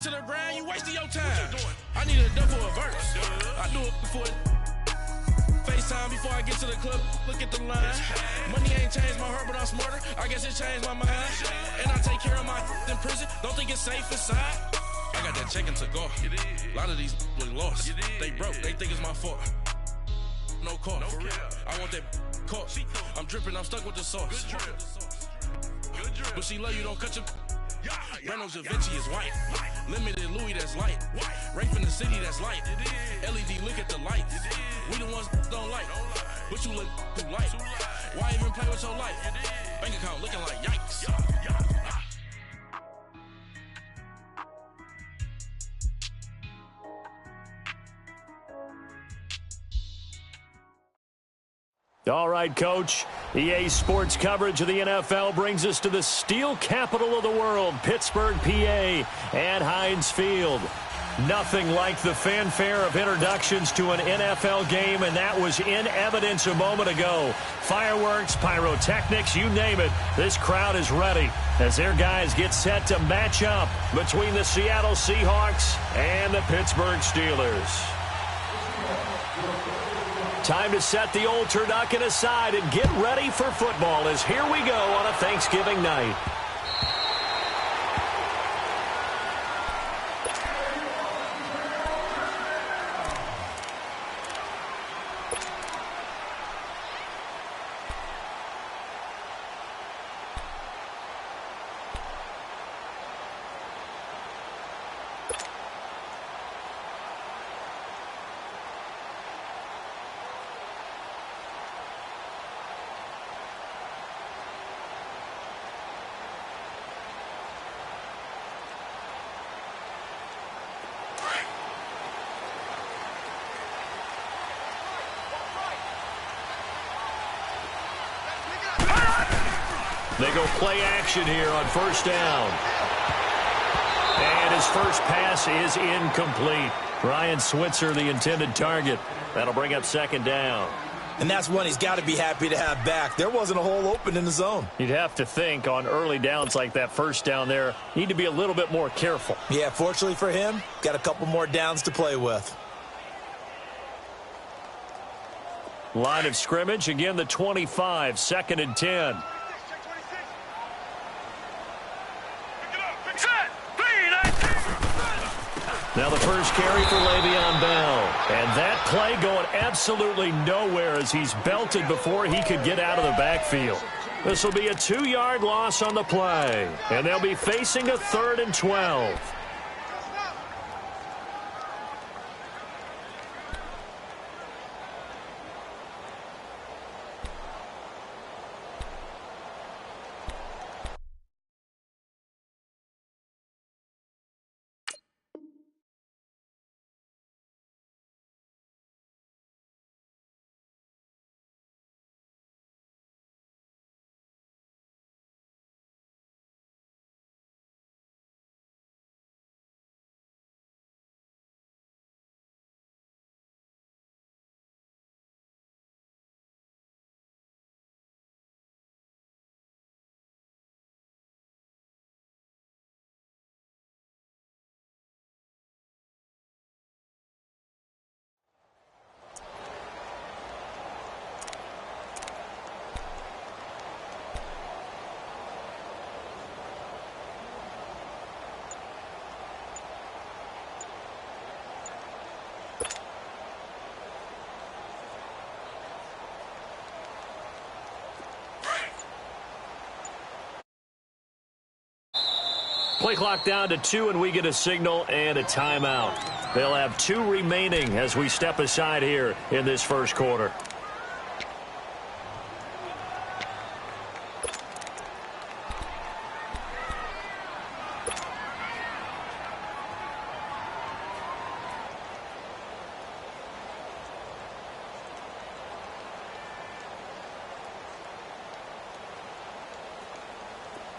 To the brand, you wasting your time. What you doing? I need a double a verse. I do it before FaceTime before I get to the club. Look at the line. Money ain't changed my heart, but I'm smarter. I guess it changed my mind. And I take care of my in prison. Don't think it's safe inside. I got that checking to go. A lot of these look lost. They broke. They think it's my fault. No call. For real. I want that caught. I'm dripping. I'm stuck with the sauce. Good drip. But she love you. Don't cut your. Reynolds Da Vinci is white. Limited Louis, that's light. Rape in the city, that's light. LED, look at the lights. We the ones don't like. But you look too light. Why even play with your life? Bank account looking like yikes. All right, Coach. EA Sports coverage of the NFL brings us to the steel capital of the world, Pittsburgh, PA, and Heinz Field. Nothing like the fanfare of introductions to an NFL game, and that was in evidence a moment ago. Fireworks, pyrotechnics, you name it. This crowd is ready as their guys get set to match up between the Seattle Seahawks and the Pittsburgh Steelers. Time to set the old turducken aside and get ready for football as here we go on a Thanksgiving night. They go play action here on first down. And his first pass is incomplete. Ryan Switzer, the intended target. That'll bring up second down. And that's one he's got to be happy to have back. There wasn't a hole open in the zone. You'd have to think on early downs like that first down there, need to be a little bit more careful. Yeah, fortunately for him, got a couple more downs to play with. Line of scrimmage, again the 25, 2nd and 10. Now the first carry for Le'Veon Bell. And that play going absolutely nowhere as he's belted before he could get out of the backfield. This will be a 2-yard loss on the play. And they'll be facing a 3rd and 12. Play clock down to 2, and we get a signal and a timeout. They'll have 2 remaining as we step aside here in this first quarter.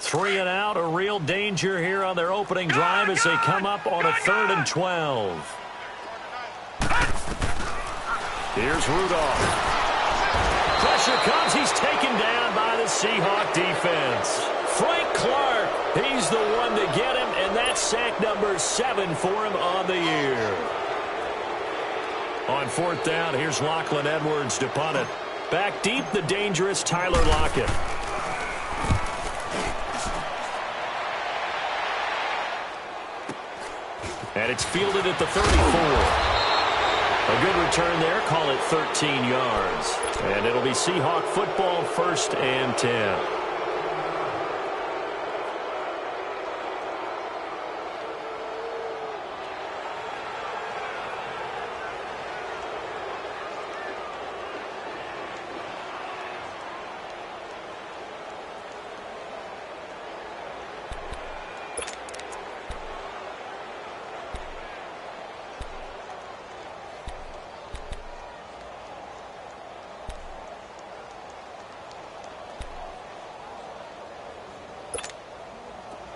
Three and out, a real danger here on their opening drive as they come up on a 3rd and 12. Here's Rudolph. Pressure comes. He's taken down by the Seahawk defense. Frank Clark, he's the one to get him, and that's That's sack number 7 for him on the year. On 4th down, here's Lachlan Edwards to punt it. Back deep, the dangerous Tyler Lockett. And it's fielded at the 34. A good return there. Call it 13 yards. And it'll be Seahawk football, 1st and 10.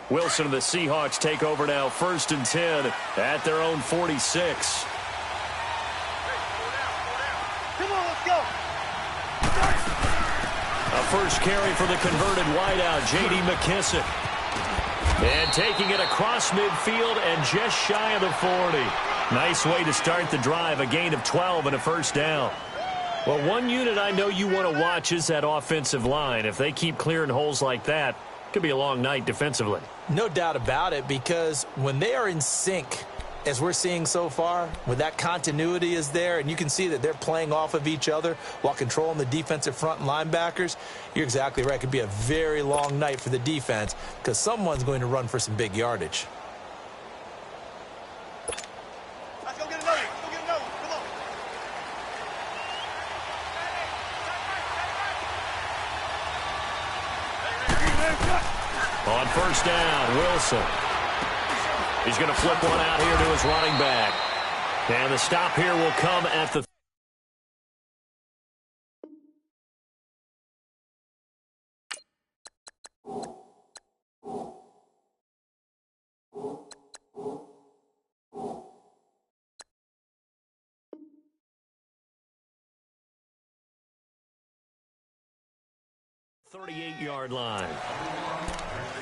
Wilson and the Seahawks take over now, 1st and 10 at their own 46. Come on, let's go. A first carry for the converted wideout, J.D. McKissic. And taking it across midfield and just shy of the 40. Nice way to start the drive, a gain of 12 and a first down. Well, one unit I know you want to watch is that offensive line. If they keep clearing holes like that, could be a long night defensively. No doubt about it, because when they are in sync, as we're seeing so far, when that continuity is there and you can see that they're playing off of each other while controlling the defensive front and linebackers, you're exactly right. It could be a very long night for the defense because someone's going to run for some big yardage. Let's go get another. Let's go get another. Come on. On 1st down, Wilson. He's going to flip one out here to his running back. And the stop here will come at the 38-yard line.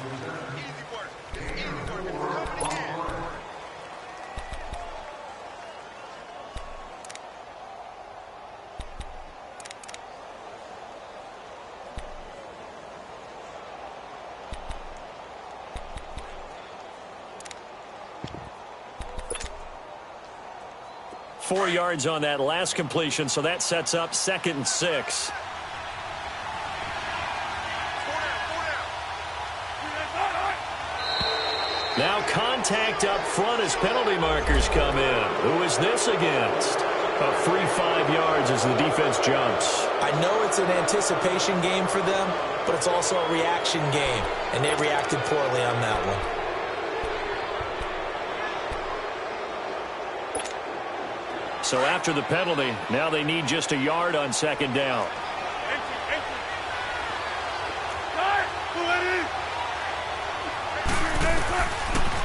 Easy work. Easy work. It's coming again. Four yards on that last completion, so that sets up 2nd and 6. Now contact up front as penalty markers come in. Who is this against? A free 5 yards as the defense jumps. I know it's an anticipation game for them, but it's also a reaction game, and they reacted poorly on that one. So after the penalty, now they need just a yard on 2nd down.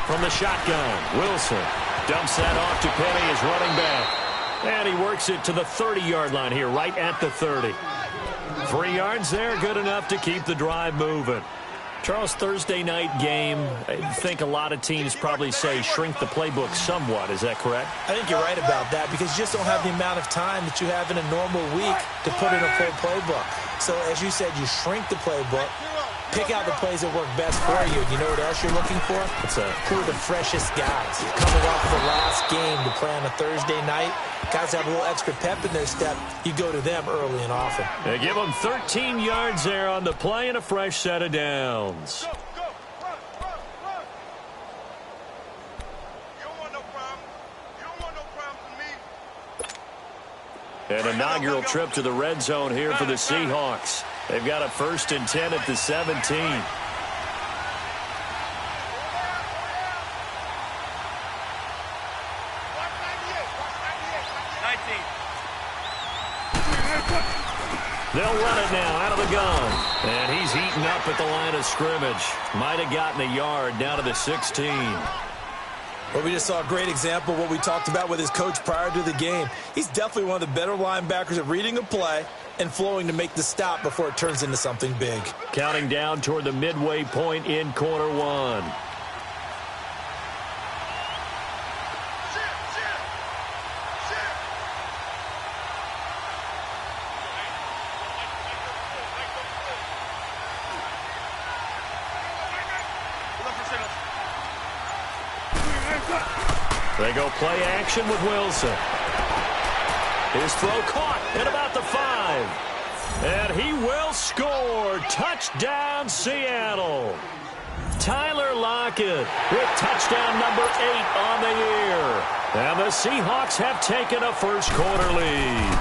From the shotgun, Wilson dumps that off to Penny as running back. And he works it to the 30-yard line here, right at the 30. 3 yards there, good enough to keep the drive moving. Charles, Thursday night game, I think a lot of teams probably say shrink the playbook somewhat. Is that correct? I think you're right about that because you just don't have the amount of time that you have in a normal week to put in a full playbook. So, as you said, you shrink the playbook, pick out the plays that work best for you. You know what else you're looking for? Who are the freshest guys coming off of the last game to play on a Thursday night? Guys have a little extra pep in their step. You go to them early and often. They give them 13 yards there on the play and a fresh set of downs. Go, go, run, run, run. You don't want no problem. You don't want no problems with me. An inaugural trip to the red zone here for the Seahawks. They've got a 1st and 10 at the 17. They'll run it now out of the gun. And he's eaten up at the line of scrimmage. Might have gotten a yard down to the 16. Well, we just saw a great example of what we talked about with his coach prior to the game. He's definitely one of the better linebackers at reading a play and flowing to make the stop before it turns into something big. Counting down toward the midway point in quarter one. They go play action with Wilson. His throw caught at about the 5. And he will score. Touchdown, Seattle. Tyler Lockett with touchdown number 8 on the year. And the Seahawks have taken a first-quarter lead.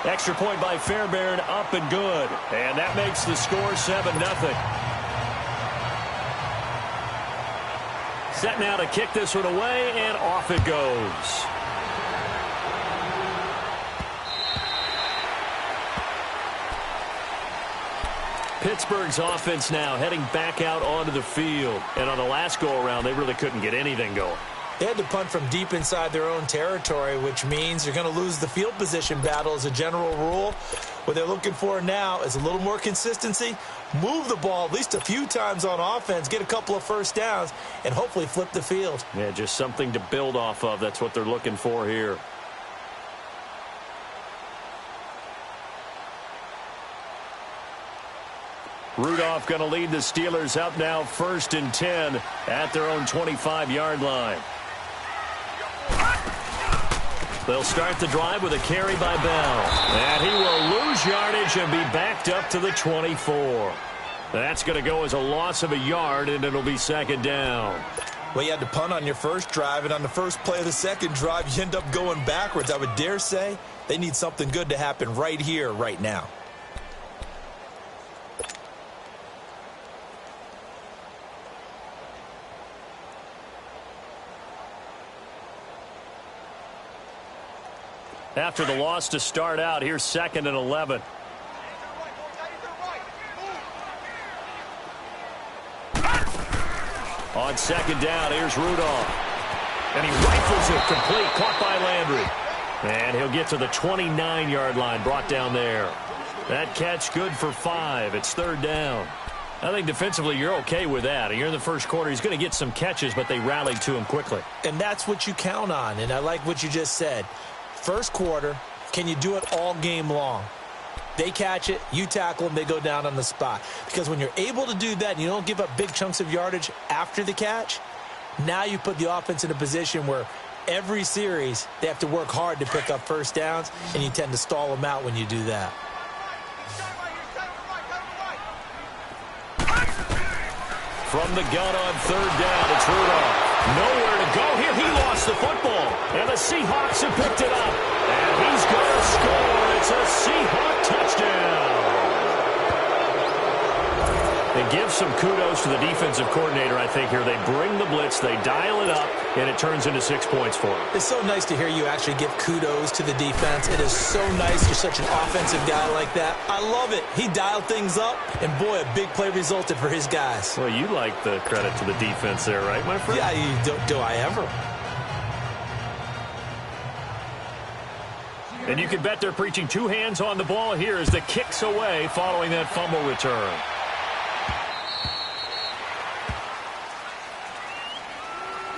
Extra point by Fairbairn, up and good. And that makes the score 7-0. Set now to kick this one away, and off it goes. Pittsburgh's offense now heading back out onto the field. And on the last go-around, they really couldn't get anything going. They had to punt from deep inside their own territory, which means you're going to lose the field position battle as a general rule. What they're looking for now is a little more consistency, move the ball at least a few times on offense, get a couple of first downs, and hopefully flip the field. Yeah, just something to build off of. That's what they're looking for here. Rudolph going to lead the Steelers up now 1st and 10 at their own 25-yard line. They'll start the drive with a carry by Bell. And he will lose yardage and be backed up to the 24. That's going to go as a loss of a yard, and it'll be 2nd down. Well, you had to punt on your first drive, and on the first play of the second drive, you end up going backwards. I would dare say they need something good to happen right here, right now. After the loss to start out, here's 2nd and 11. On 2nd down, here's Rudolph. And he rifles it complete, caught by Landry. And he'll get to the 29-yard line, brought down there. That catch good for 5. It's 3rd down. I think defensively you're okay with that. You're in the first quarter. He's going to get some catches, but they rallied to him quickly. And that's what you count on, and I like what you just said. First quarter, can you do it all game long? They catch it, you tackle them, they go down on the spot. Because when you're able to do that and you don't give up big chunks of yardage after the catch, now you put the offense in a position where every series they have to work hard to pick up first downs, and you tend to stall them out when you do that. From the gun on 3rd down, it's Rudolph. Nowhere to go here. He lost the football. And the Seahawks have picked it up. And he's going to score. It's a Seahawk touchdown. And give some kudos to the defensive coordinator, I think, here. They bring the blitz, they dial it up, and it turns into 6 points for them. It's so nice to hear you actually give kudos to the defense. It is so nice you're such an offensive guy like that. I love it. He dialed things up, and boy, a big play resulted for his guys. Well, you like the credit to the defense there, right, my friend? Yeah, do I ever? And you can bet they're preaching 2 hands on the ball here as the kick's away following that fumble return.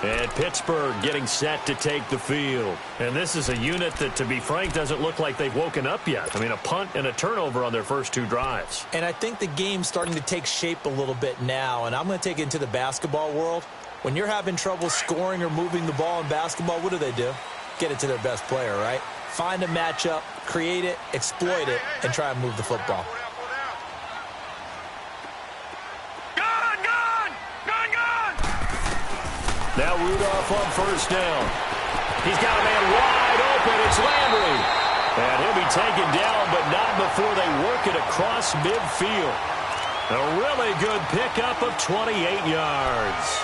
And Pittsburgh getting set to take the field. And this is a unit that, to be frank, doesn't look like they've woken up yet. I mean, a punt and a turnover on their first 2 drives. And I think the game's starting to take shape a little bit now. And I'm going to take it into the basketball world. When you're having trouble scoring or moving the ball in basketball, what do? Get it to their best player, right? Find a matchup, create it, exploit it, and try and move the football. Now Rudolph on 1st down. He's got a man wide open. It's Landry. And he'll be taken down, but not before they work it across midfield. A really good pickup of 28 yards.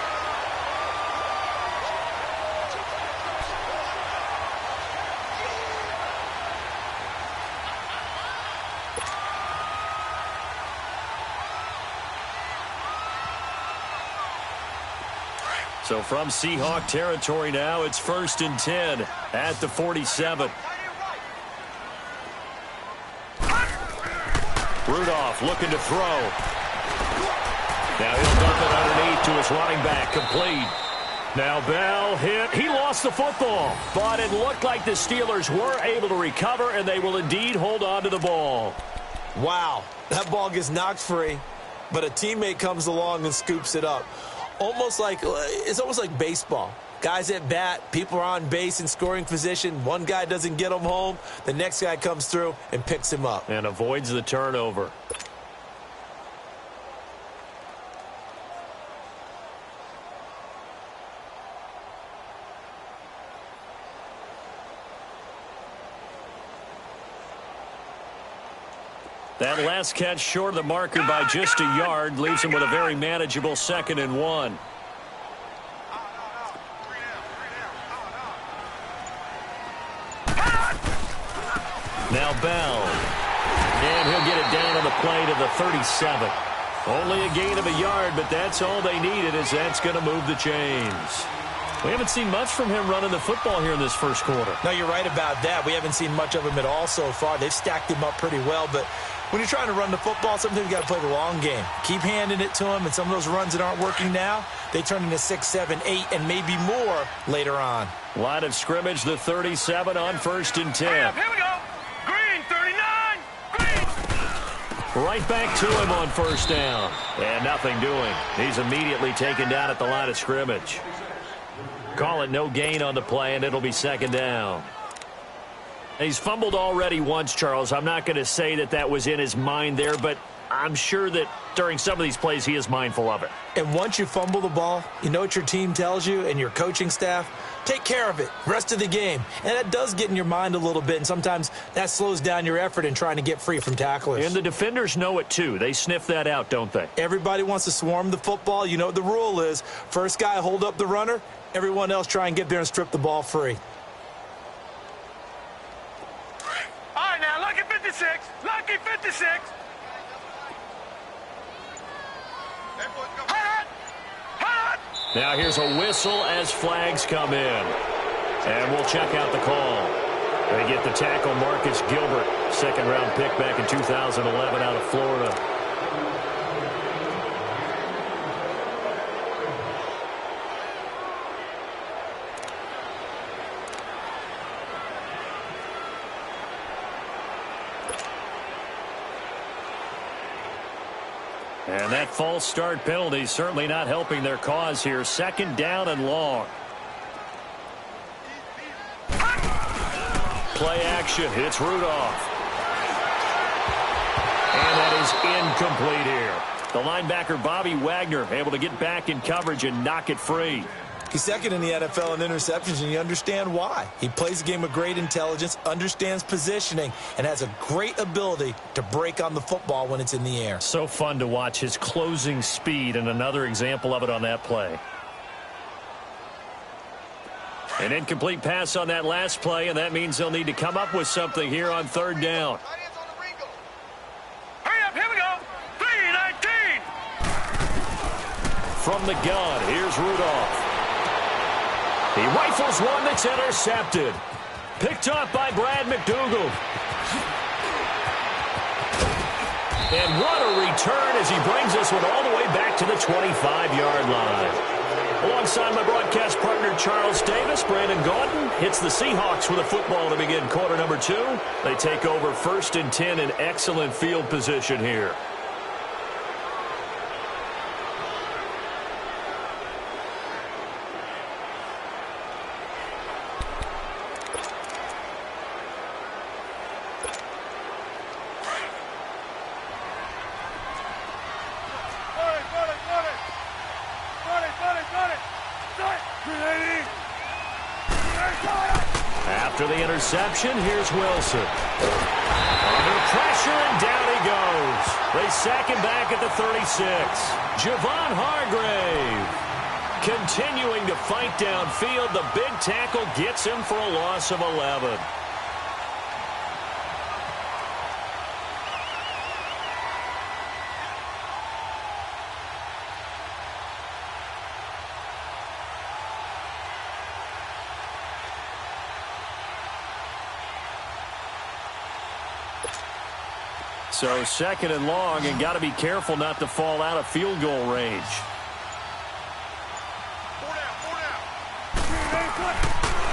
So from Seahawk territory now, it's 1st and 10 at the 47. Rudolph looking to throw. Now he'll dump it underneath to his running back, complete. Now Bell hit. He lost the football, but it looked like the Steelers were able to recover, and they will indeed hold on to the ball. Wow, that ball gets knocked free, but a teammate comes along and scoops it up. It's almost like baseball. Guys at bat, people are on base in scoring position. One guy doesn't get him home. The next guy comes through and picks him up. And avoids the turnover. That last catch short of the marker by just a yard leaves him with a very manageable 2nd and 1. Now Bell. And he'll get it down on the play to the 37. Only a gain of a yard, but that's all they needed, as that's going to move the chains. We haven't seen much from him running the football here in this first quarter. No, you're right about that. We haven't seen much of him at all so far. They've stacked him up pretty well, but when you're trying to run the football, sometimes you got to play the long game. Keep handing it to him, and some of those runs that aren't working now, they turn into 6, 7, 8, and maybe more later on. Line of scrimmage, the 37 on 1st and 10. Here we go. Green, 39. Green. Right back to him on 1st down. And nothing doing. He's immediately taken down at the line of scrimmage. Call it no gain on the play, and it'll be 2nd down. He's fumbled already once, Charles. I'm not going to say that was in his mind there, but I'm sure that during some of these plays he is mindful of it. And once you fumble the ball, you know what your team tells you and your coaching staff? Take care of it rest of the game. And that does get in your mind a little bit, and sometimes that slows down your effort in trying to get free from tacklers. And the defenders know it too. They sniff that out, don't they? Everybody wants to swarm the football. You know what the rule is. First guy hold up the runner. Everyone else try and get there and strip the ball free. All right, now, lucky 56. Lucky 56. Now here's a whistle as flags come in. And we'll check out the call. They get the tackle, Marcus Gilbert, 2nd-round pick back in 2011 out of Florida. And that false start penalty certainly not helping their cause here. 2nd down and long. Play action. It's Rudolph. And that is incomplete here. The linebacker, Bobby Wagner, able to get back in coverage and knock it free. He's 2nd in the NFL in interceptions, and you understand why. He plays a game with great intelligence, understands positioning, and has a great ability to break on the football when it's in the air. So fun to watch his closing speed, and another example of it on that play. An incomplete pass on that last play, and that means they'll need to come up with something here on 3rd down. Hurry up, here we go. 3-19. From the gun, here's Rudolph. He rifles one that's intercepted. Picked up by Brad McDougal. And what a return as he brings this one all the way back to the 25-yard line. Alongside my broadcast partner, Charles Davis, Brandon Gaudin hits the Seahawks with a football to begin quarter number 2. They take over 1st and 10 in excellent field position here. After the interception, here's Wilson. Under pressure, and down he goes. They sack him back at the 36. Javon Hargrave continuing to fight downfield. The big tackle gets him for a loss of 11. So 2nd and long, and got to be careful not to fall out of field goal range.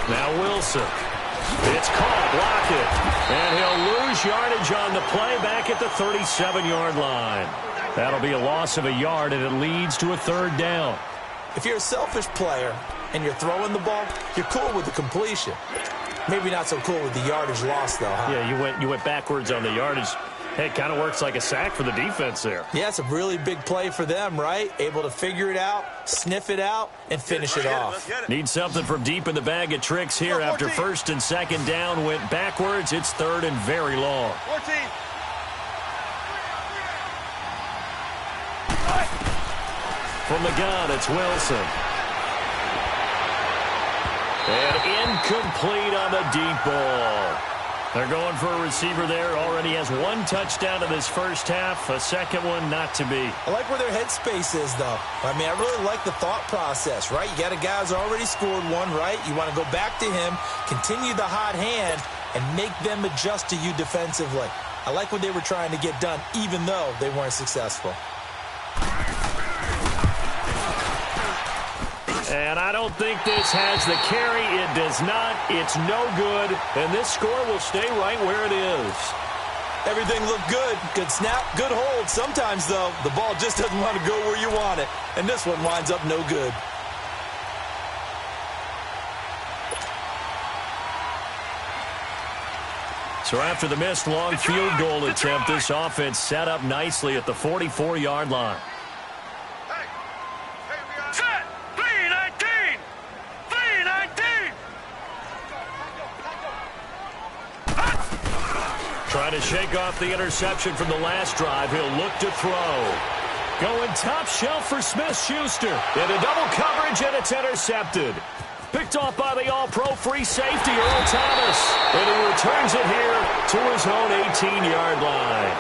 Now Wilson. It's caught, block it. And he'll lose yardage on the play back at the 37-yard line. That'll be a loss of a yard, and it leads to a 3rd down. If you're a selfish player and you're throwing the ball, you're cool with the completion. Maybe not so cool with the yardage loss, though, huh? Yeah, you went backwards on the yardage. Hey, it kind of works like a sack for the defense there. Yeah, it's a really big play for them, right? Able to figure it out, sniff it out, and finish it off. Need something from deep in the bag of tricks here. After first and second down went backwards, it's third and very long. 14. From the gun, it's Wilson. And incomplete on the deep ball. They're going for a receiver there. Already has one touchdown in this first half. A second one not to be. I like where their headspace is, though. I mean, I really like the thought process, right? You got a guy who's already scored one, right? You want to go back to him, continue the hot hand, and make them adjust to you defensively. I like what they were trying to get done, even though they weren't successful. And I don't think this has the carry. It does not. It's no good. And this score will stay right where it is. Everything looked good. Good snap, good hold. Sometimes, though, the ball just doesn't want to go where you want it. And this one winds up no good. So after the missed long field goal attempt, this offense set up nicely at the 44-yard line. Set. 3-19. 3-19. Trying to shake off the interception from the last drive. He'll look to throw. Going top shelf for Smith-Schuster. Into double coverage, and it's intercepted. Picked off by the all-pro free safety, Earl Thomas. And he returns it here to his own 18-yard line.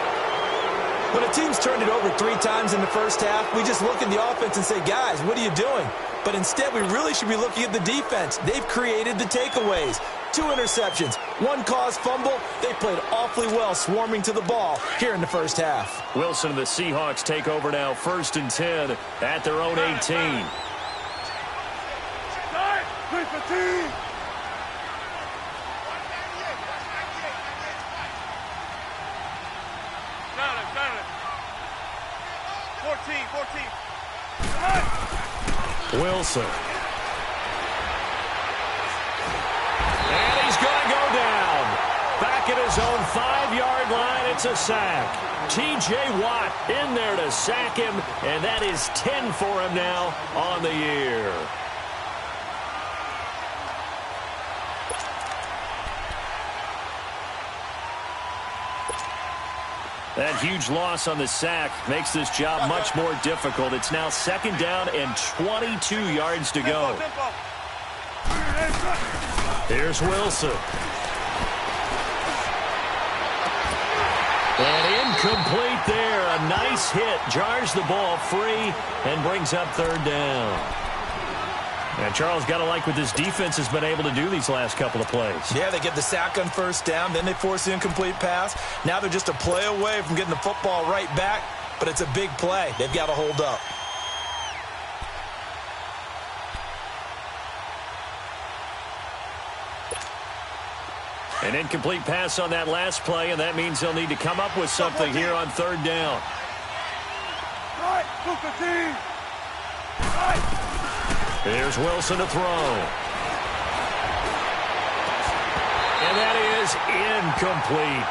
When a team's turned it over 3 times in the first half, we just look at the offense and say, guys, what are you doing? But instead, we really should be looking at the defense. They've created the takeaways. 2 interceptions, 1 caused fumble. They played awfully well swarming to the ball here in the first half. Wilson and the Seahawks take over now, 1st and 10 at their own 18. 3-15. 14. Wilson. And he's going to go down. Back at his own 5-yard line, it's a sack. T.J. Watt in there to sack him, and that is 10 for him now on the year. That huge loss on the sack makes this job much more difficult. It's now 2nd down and 22 yards to go. Here's Wilson. And incomplete there. A nice hit. Jars the ball free and brings up 3rd down. And Charles, got to like what this defense has been able to do these last couple of plays. Yeah, they get the sack on 1st down, then they force the incomplete pass. Now they're just a play away from getting the football right back, but it's a big play. They've got to hold up. An incomplete pass on that last play, and that means they'll need to come up with something here on 3rd down. Here's Wilson to throw. And that is incomplete.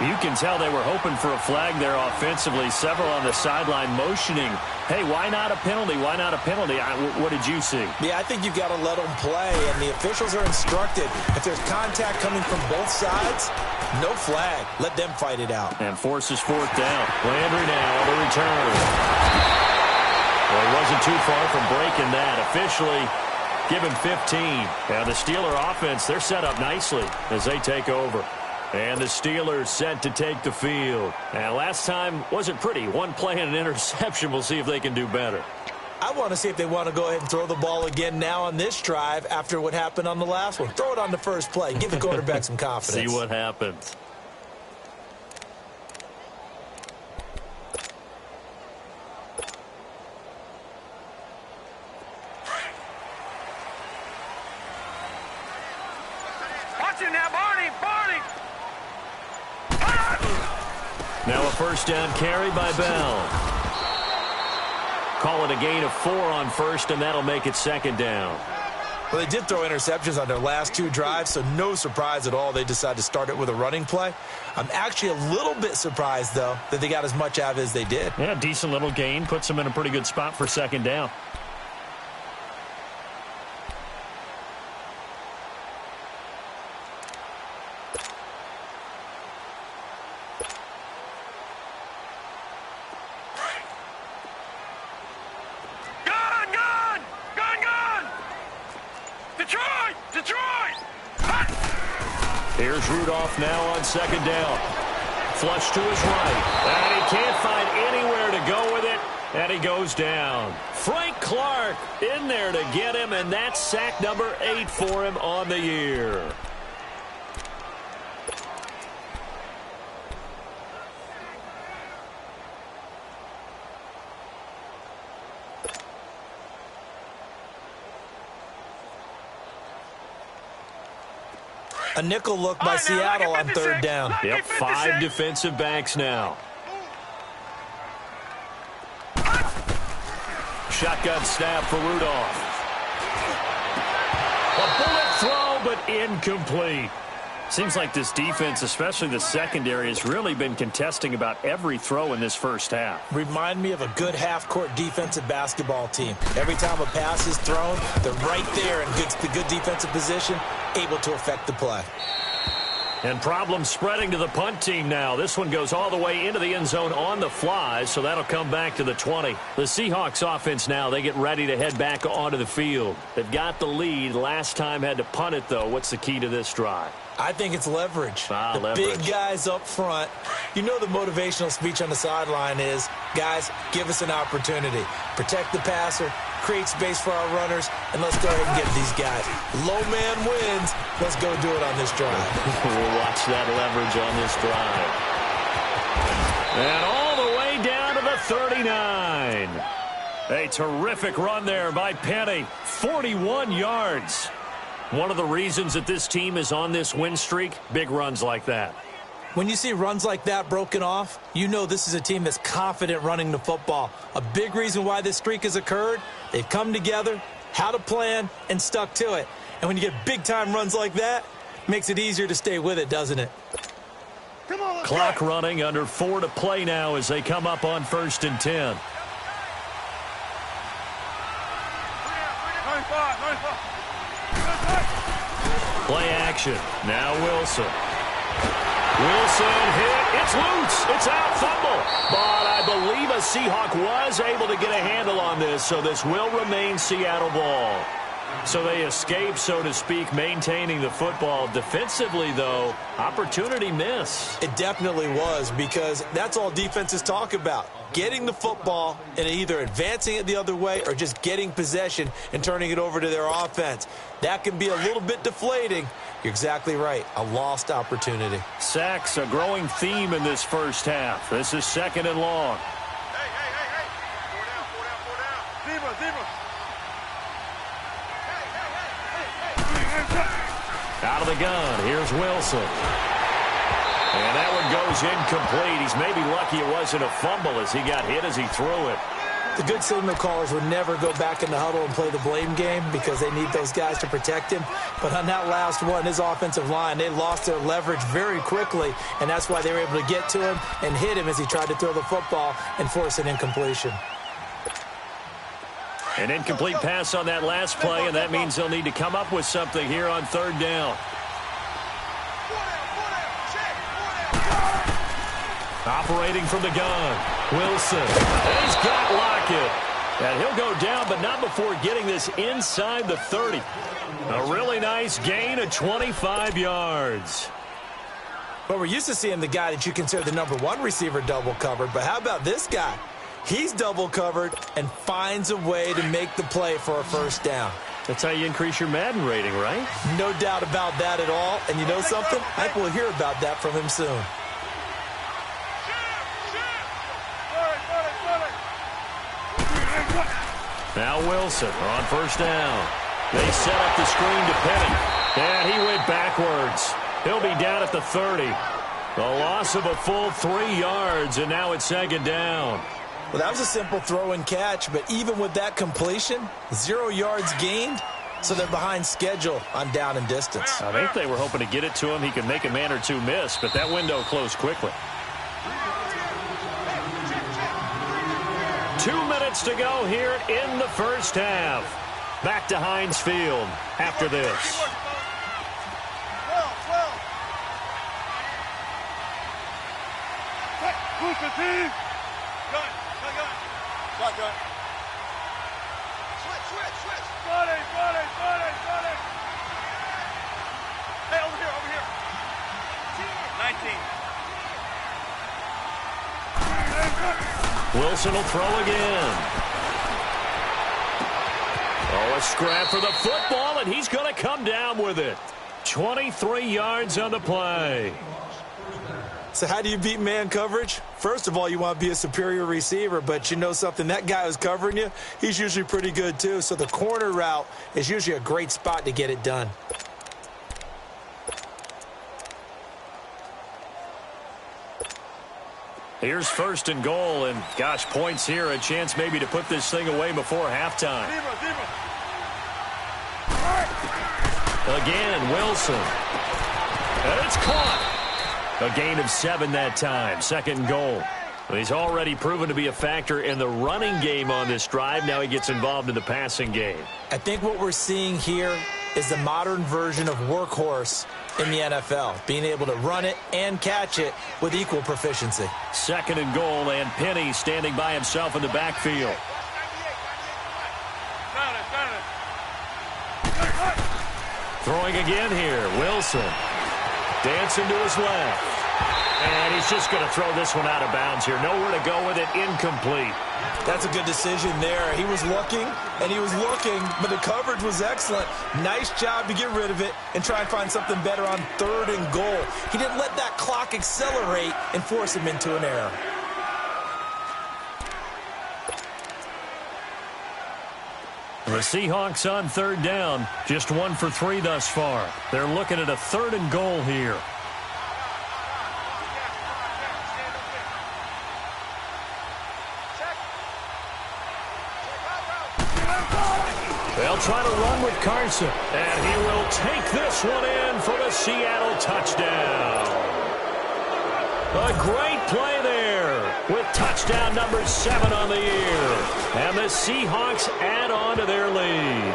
You can tell they were hoping for a flag there offensively. Several on the sideline motioning. Hey, why not a penalty? Why not a penalty? What did you see? Yeah, I think you've got to let them play, and the officials are instructed. If there's contact coming from both sides, no flag. Let them fight it out. And forces 4th down. Landry now on the return. Well, he wasn't too far from breaking that. Officially, give him 15. Now, the Steeler offense, they're set up nicely as they take over. And the Steelers set to take the field. Now, last time wasn't pretty. 1 play and an interception. We'll see if they can do better. I want to see if they want to go ahead and throw the ball again now on this drive after what happened on the last one. Throw it on the first play. Give the quarterback some confidence. See what happens. Watch it now, Barney. Now a 1st down carry by Bell. Call it a gain of 4 on first, and that'll make it second down. Well, they did throw interceptions on their last 2 drives, so no surprise at all they decided to start it with a running play. I'm actually a little bit surprised, though, that they got as much out of it as they did. Yeah, decent little gain. Puts them in a pretty good spot for second down. Here's Rudolph now on second down. Flush to his right. And he can't find anywhere to go with it. And he goes down. Frank Clark in there to get him, and that's sack number 8 for him on the year. A nickel look by Seattle on third down. Yep, 5 defensive backs now. Shotgun snap for Rudolph. A bullet throw, but incomplete. Seems like this defense, especially the secondary, has really been contesting about every throw in this first half. Remind me of a good half-court defensive basketball team. Every time a pass is thrown, they're right there in the good defensive position, able to affect the play. And problems spreading to the punt team now. This one goes all the way into the end zone on the fly, so that'll come back to the 20. The Seahawks offense now, they get ready to head back onto the field. They've got the lead. Last time had to punt it, though. What's the key to this drive? I think it's leverage. Leverage. Big guys up front. You know the motivational speech on the sideline is, guys, give us an opportunity. Protect the passer, create space for our runners, and let's go ahead and get these guys. Low man wins. Let's go do it on this drive. We'll watch that leverage on this drive. And all the way down to the 39. A terrific run there by Penny. 41 yards. One of the reasons that this team is on this win streak, big runs like that. When you see runs like that broken off, you know this is a team that's confident running the football. A big reason why this streak has occurred, they've come together, had a plan, and stuck to it. And when you get big-time runs like that, it makes it easier to stay with it, doesn't it? Come on, Clock running, under 4 to play now as they come up on 1st and 10. 95. Play action. Now Wilson. Wilson hit. It's loose. It's out. Fumble. But I believe a Seahawk was able to get a handle on this, so this will remain Seattle ball. So they escape, so to speak, maintaining the football. Defensively, though, opportunity miss. It definitely was, because that's all defenses talk about. Getting the football and either advancing it the other way or just getting possession and turning it over to their offense. That can be a little bit deflating. You're exactly right. A lost opportunity. Sacks, a growing theme in this first half. This is 2nd and long. Hey. 4 down. Zebra. Out of the gun, here's Wilson. And that one goes incomplete. He's maybe lucky it wasn't a fumble as he got hit as he threw it. The good signal callers would never go back in the huddle and play the blame game because they need those guys to protect him. But on that last one, his offensive line, they lost their leverage very quickly, and that's why they were able to get to him and hit him as he tried to throw the football and force an incompletion. An incomplete pass on that last play, and that means they'll need to come up with something here on 3rd down. Operating from the gun, Wilson. And he's got Lockett. And he'll go down, but not before getting this inside the 30. A really nice gain of 25 yards. But we're used to seeing the guy that you consider the #1 receiver double covered. But how about this guy? He's double covered and finds a way to make the play for a first down. That's how you increase your Madden rating, right? No doubt about that at all. And you know something? I think we'll hear about that from him soon. Now Wilson on 1st down. They set up the screen to Penny. And he went backwards. He'll be down at the 30. The loss of a full 3 yards, and now it's 2nd down. Well, that was a simple throw and catch, but even with that completion, 0 yards gained, so they're behind schedule on down and distance. I think they were hoping to get it to him. He could make a man or two miss, but that window closed quickly. 2 minutes to go here in the first half. Back to Heinz Field after this. Switch. Buddy. Hey, over here. 19. Wilson will throw again. Oh, a scrap for the football, and he's going to come down with it. 23 yards on the play. So how do you beat man coverage? First of all, you want to be a superior receiver, but you know something, that guy who's covering you, he's usually pretty good too. So the corner route is usually a great spot to get it done. Here's 1st and goal, and gosh, points here, a chance maybe to put this thing away before halftime. Again, Wilson. And it's caught. A gain of 7 that time. 2nd and goal. He's already proven to be a factor in the running game on this drive. Now he gets involved in the passing game. I think what we're seeing here is the modern version of workhorse in the NFL, being able to run it and catch it with equal proficiency. 2nd and goal, and Penny standing by himself in the backfield. Throwing again here, Wilson. Dancing to his left. And he's just going to throw this one out of bounds here. Nowhere to go with it, incomplete. That's a good decision there. He was looking, but the coverage was excellent. Nice job to get rid of it and try and find something better on 3rd and goal. He didn't let that clock accelerate and force him into an error. The Seahawks on 3rd down, just 1 for 3 thus far. They're looking at a 3rd and goal here. They'll try to run with Carson, and he will take this one in for the Seattle touchdown. A great play there with touchdown number 7 on the year. And the Seahawks add on to their lead.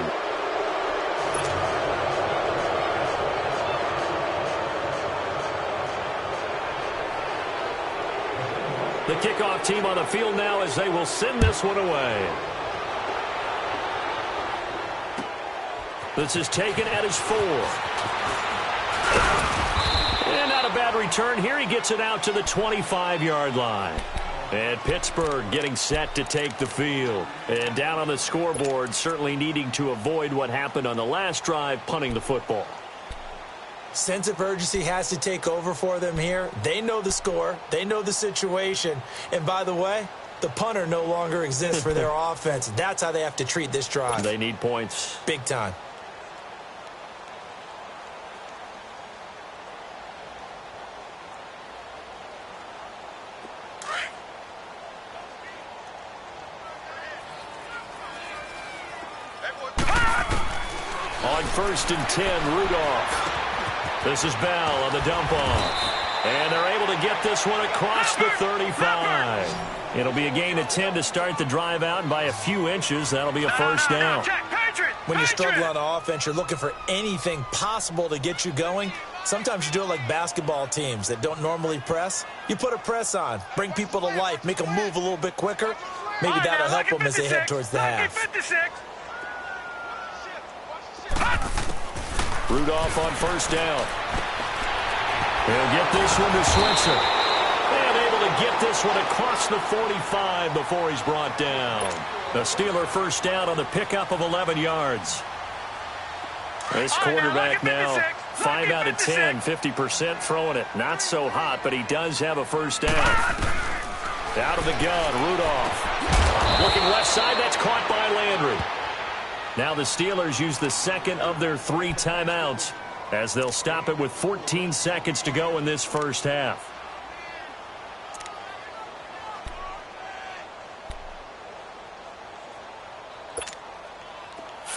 The kickoff team on the field now as they will send this one away. This is taken at his 4. And not a bad return here. He gets it out to the 25-yard line. And Pittsburgh getting set to take the field. And down on the scoreboard, certainly needing to avoid what happened on the last drive, punting the football. Sense of urgency has to take over for them here. They know the score. They know the situation. And by the way, the punter no longer exists for their offense. That's how they have to treat this drive. They need points. Big time. On 1st and 10, Rudolph. This is Bell on the dump off. And they're able to get this one across the 35. It'll be a gain of 10 to start the drive out, and by a few inches, that'll be a 1st down. When you struggle on offense, you're looking for anything possible to get you going. Sometimes you do it like basketball teams that don't normally press. You put a press on, bring people to life, make them move a little bit quicker. Maybe that'll help them as they head towards the half. Rudolph on 1st down. He'll get this one to Switzer. And able to get this one across the 45 before he's brought down. The Steeler 1st down on the pickup of 11 yards. This quarterback now 5 out of 10, 50% throwing it. Not so hot, but he does have a 1st down. Out of the gun, Rudolph. Looking left side, that's caught by Landry. Now the Steelers use the 2nd of their 3 timeouts as they'll stop it with 14 seconds to go in this first half.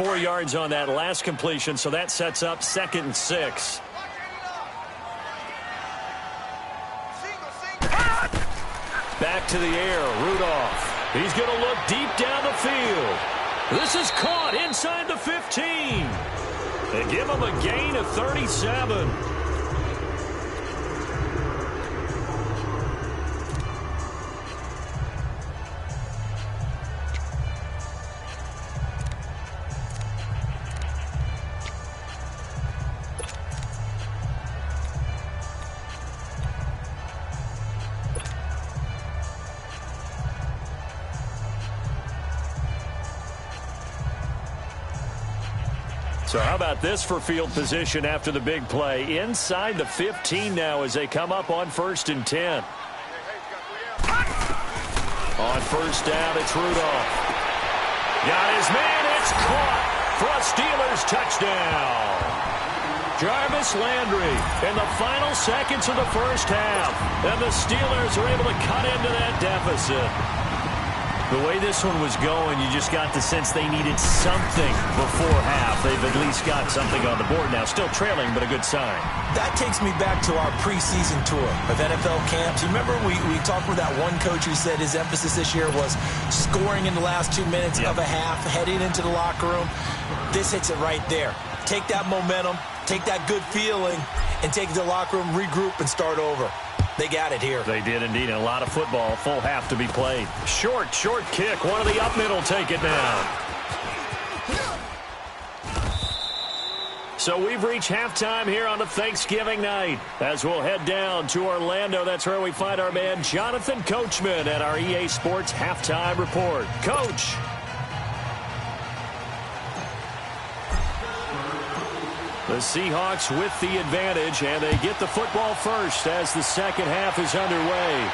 4 yards on that last completion, so that sets up 2nd and 6. Back to the air, Rudolph. He's going to look deep down the field. This is caught inside the 15. They give him a gain of 37. So how about this for field position after the big play? Inside the 15 now as they come up on 1st and 10. On 1st down, it's Rudolph. Got his man, it's caught for a Steelers touchdown. Jarvis Landry in the final seconds of the 1st half. And the Steelers are able to cut into that deficit. The way this one was going, you just got the sense they needed something before half. They've at least got something on the board now. Still trailing, but a good sign. That takes me back to our preseason tour of NFL camps. You remember we talked with that one coach who said his emphasis this year was scoring in the last 2 minutes of a half, heading into the locker room. This hits it right there. Take that momentum, take that good feeling, and take it to the locker room, regroup, and start over. They got it here. They did indeed. And a lot of football. Full half to be played. Short kick. One of the up middle take it down. So we've reached halftime here on a Thanksgiving night. As we'll head down to Orlando, that's where we find our man Jonathan Coachman at our EA Sports Halftime Report. Coach. The Seahawks with the advantage, and they get the football first as the 2nd half is underway.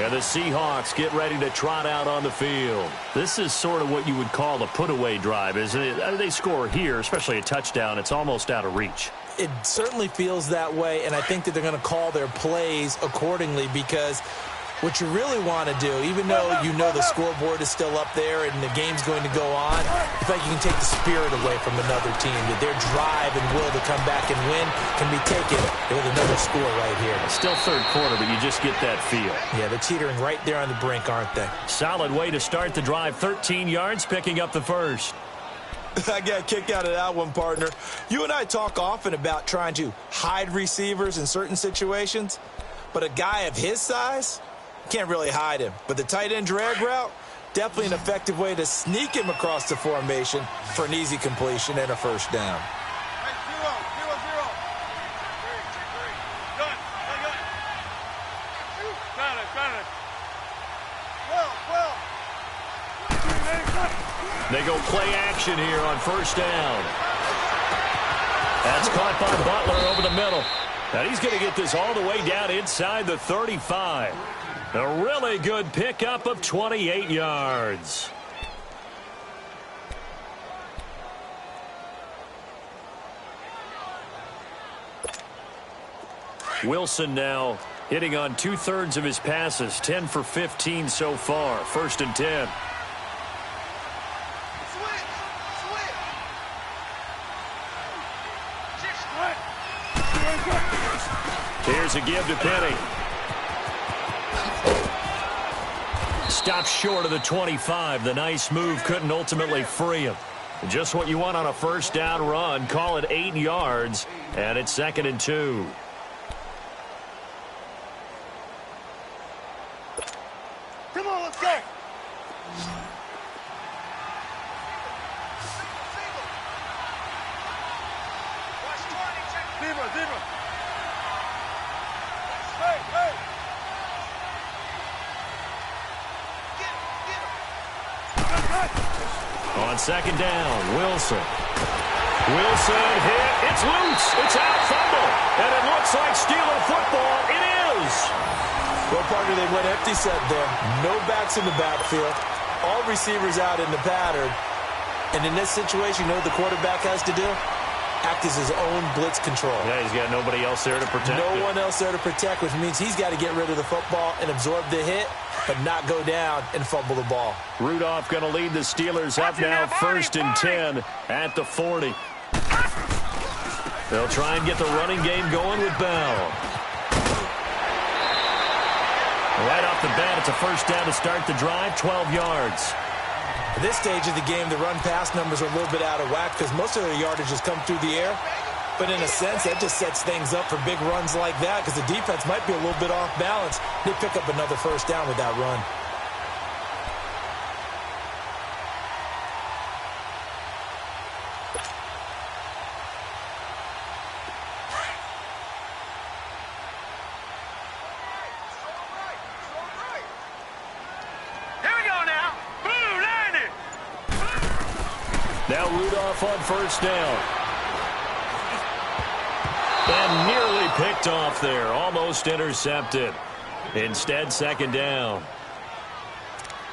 And the Seahawks get ready to trot out on the field. This is sort of what you would call a put-away drive, isn't it? They score here, especially a touchdown. It's almost out of reach. It certainly feels that way, and I think that they're going to call their plays accordingly because what you really want to do, even though you know the scoreboard is still up there and the game's going to go on, I feel like you can take the spirit away from another team, that their drive and will to come back and win can be taken with another score right here. Still 3rd quarter, but you just get that feel. Yeah, they're teetering right there on the brink, aren't they? Solid way to start the drive. 13 yards, picking up the first. I got a kick out of that one, partner. You and I talk often about trying to hide receivers in certain situations, but a guy of his size can't really hide him. But the tight end drag route, definitely an effective way to sneak him across the formation for an easy completion and a 1st down. Hey, 0-0-0. Done. Got it. Well. They go play action here on 1st down. That's caught by Butler over the middle. And he's going to get this all the way down inside the 35. A really good pickup of 28 yards. Wilson now hitting on 2/3 of his passes, 10 for 15 so far. 1st and 10. Here's a give to Penny. Stopped short of the 25. The nice move couldn't ultimately free him. Just what you want on a 1st down run. Call it 8 yards, and it's 2nd and 2. Come on, let's go. Zebra. Hey. On 2nd down, Wilson hit. It's loose. It's out, fumble. And it looks like Steeler football. It is. Well, partner, they went empty set there. No backs in the backfield. All receivers out in the pattern. And in this situation, you know what the quarterback has to do? act as his own blitz control. Yeah, he's got nobody else there to protect him. No one else there to protect, which means he's got to get rid of the football and absorb the hit, but not go down and fumble the ball. Rudolph going to lead the Steelers up now, 1st and 10 at the 40. They'll try and get the running game going with Bell. Right off the bat, it's a 1st down to start the drive, 12 yards. At this stage of the game, the run-pass numbers are a little bit out of whack because most of their yardage has come through the air. But in a sense, that just sets things up for big runs like that because the defense might be a little bit off balance. They pick up another 1st down with that run. Now Rudolph on 1st down. And nearly picked off there. Almost intercepted. Instead, 2nd down.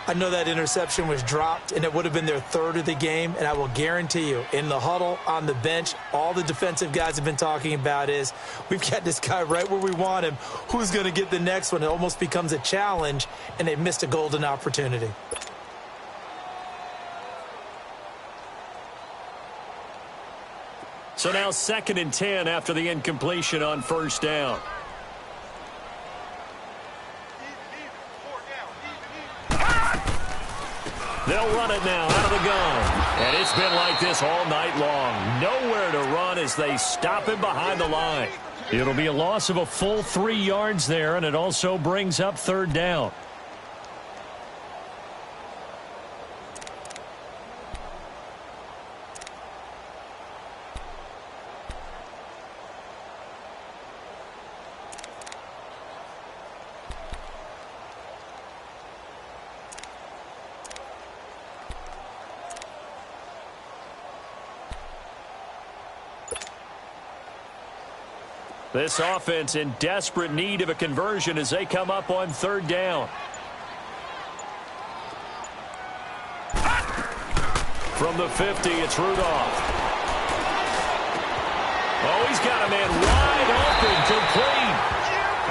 I know that interception was dropped, and it would have been their 3rd of the game. And I will guarantee you, in the huddle, on the bench, all the defensive guys have been talking about is, we've got this guy right where we want him. Who's going to get the next one? It almost becomes a challenge, and they missed a golden opportunity. So now 2nd and 10 after the incompletion on 1st down. They'll run it now out of the gun. And it's been like this all night long. Nowhere to run as they stop him behind the line. It'll be a loss of a full 3 yards there, and it also brings up 3rd down. This offense in desperate need of a conversion as they come up on 3rd down. From the 50, it's Rudolph. Oh, he's got a man wide open, complete.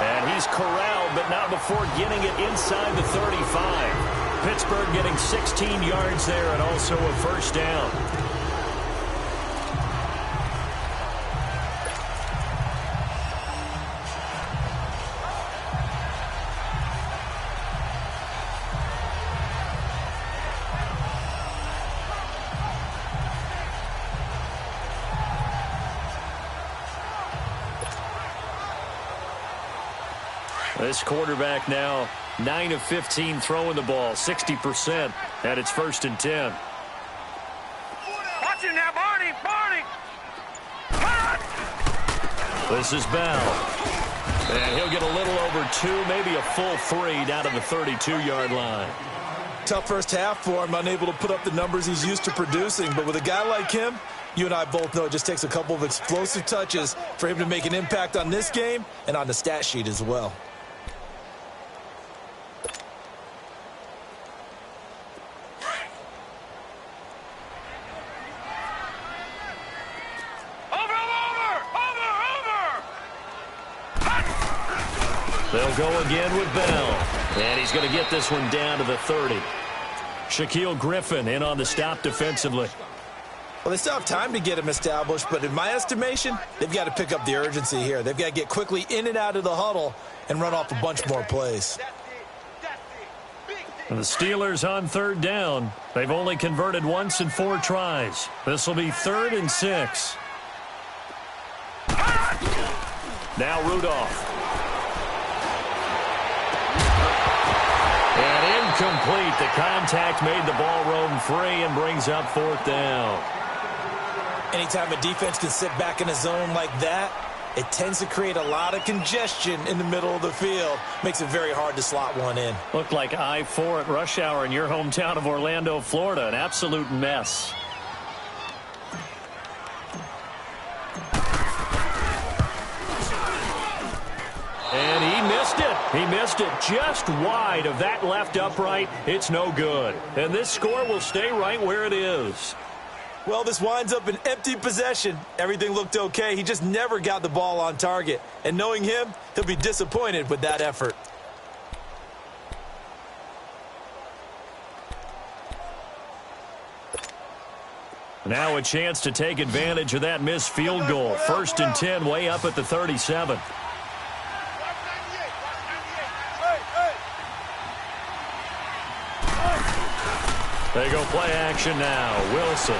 And he's corralled, but not before getting it inside the 35. Pittsburgh getting 16 yards there and also a 1st down. This quarterback now 9 of 15 throwing the ball, 60%, and it's 1st and 10. Watch him now, Barney! This is Bell. And he'll get a little over 2, maybe a full 3 down to the 32-yard line. Tough 1st half for him, unable to put up the numbers he's used to producing. But with a guy like him, you and I both know it just takes a couple of explosive touches for him to make an impact on this game and on the stat sheet as well. They'll go again with Bell. And he's going to get this one down to the 30. Shaquille Griffin in on the stop defensively. Well, they still have time to get him established, but in my estimation, they've got to pick up the urgency here. They've got to get quickly in and out of the huddle and run off a bunch more plays. And the Steelers on 3rd down. They've only converted once in 4 tries. This will be 3rd and 6. Now Rudolph. And incomplete. The contact made the ball roam free and brings up 4th down. Anytime a defense can sit back in a zone like that, it tends to create a lot of congestion in the middle of the field. Makes it very hard to slot one in. Looked like I-4 at rush hour in your hometown of Orlando, Florida. An absolute mess. And he missed it. He missed it just wide of that left upright. It's no good. And this score will stay right where it is. Well, this winds up an empty possession. Everything looked okay. He just never got the ball on target. And knowing him, he'll be disappointed with that effort. Now a chance to take advantage of that missed field goal. 1st and 10, way up at the 37. They go play action now. Wilson.